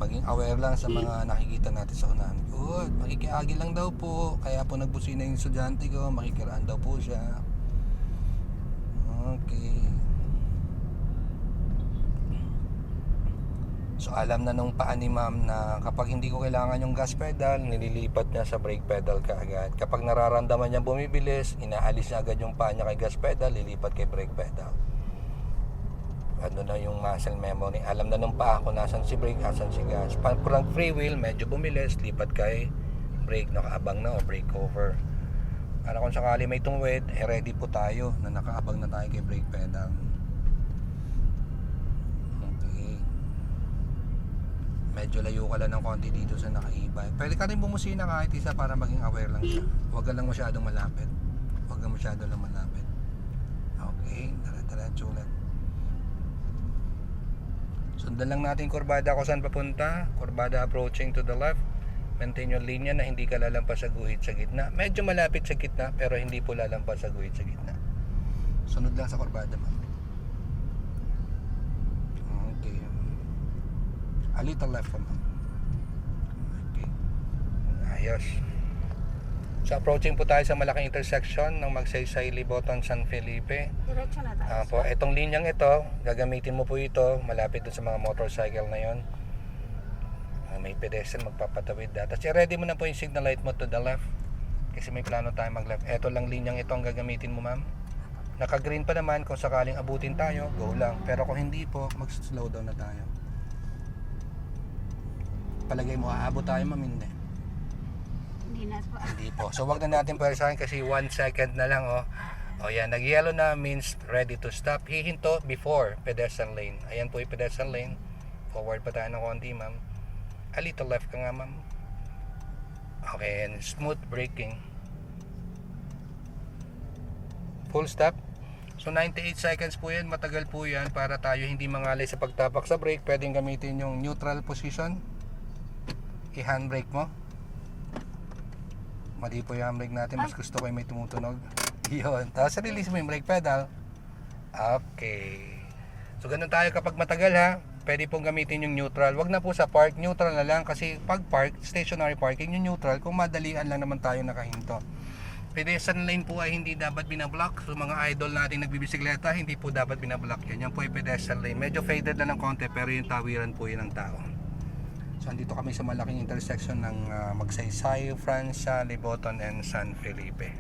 maging aware lang sa mga nakikita natin sa unahan. Good, makikiagi lang daw po. Kaya po nagbusina yung estudyante ko, makikiraan daw po siya. Okay. So alam na nung paa ni ma'am na kapag hindi ko kailangan yung gas pedal, nililipat niya sa brake pedal kaagad. Kapag nararamdaman niya bumibilis, inaalis niya agad yung paa niya kay gas pedal, lilipat kay brake pedal. Ano na yung muscle memory. Alam na nung paa kung nasan si brake, nasan si gas. Pag free wheel, medyo bumilis, lipat kay brake, nakaabang na o brake cover. Para kung sakali may tungwid, ready po tayo na nakaabang na tayo kay brake pedal. Medyo layo ka lang ng konti dito sa naka-e-bike. Pwede ka rin bumusina kahit isa para maging aware lang siya. Huwag ka lang masyadong malapit. Huwag ka masyadong lang malapit. Okay, tara-diretso ulit. Sundan lang natin kurbada kung saan papunta. Kurbada approaching to the left. Maintain yung linya na hindi ka lalampas sa guhit sa gitna. Medyo malapit sa gitna pero hindi po lalampas sa guhit sa gitna. Sunod lang sa kurbada, ma'am. A little left naman. Okay. Ayos. So approaching po tayo sa malaking intersection ng Magsaysay, Liboton, San Felipe. Diretso na tayo. Po, itong linyang ito, gagamitin mo po ito malapit doon sa mga motorcycle na yon. May pedestrian magpapatawid. Tapos i-ready mo na po yung signal light mo to the left. Kasi may plano tayo mag-left. Ito lang linyang ito ang gagamitin mo, ma'am. Naka-green pa naman, kung sakaling abutin tayo, go lang. Pero kung hindi po, mag-slow down na tayo. Palagay mo, aabot tayo, ma'am, hindi. Hindi na po. Hindi po. So wag na natin pwersahin kasi 1 second na lang, oh. O yan, nag-yellow na means ready to stop. Hihinto before pedestrian lane. Ayan po yung pedestrian lane. Forward pa tayo ng konti, ma'am. A little left ka nga, ma'am. Okay, and smooth braking. Full stop. So 98 seconds po yan, matagal po yan para tayo hindi mangalay sa pagtapak sa brake. Pwedeng gamitin yung neutral position. I-handbrake mo. Mali po yung handbrake natin. Mas gusto ko yung may tumutunog. Yun. Tapos release mo yung brake pedal. Okay. So ganun tayo kapag matagal, ha. Pwede pong gamitin yung neutral. Wag na po sa park. Neutral na lang. Kasi pag park, stationary parking, yung neutral, kung madalian lang naman tayo nakahinto. Pedestrian lane po ay hindi dapat binablock. So mga idol natin nagbibisikleta, hindi po dapat binablock yan. Yan po ay pedestrian lane. Medyo faded na ng konti pero yung tawiran po yun ng tao. So andito kami sa malaking intersection ng Magsaysay, Francia, Liboton and San Felipe.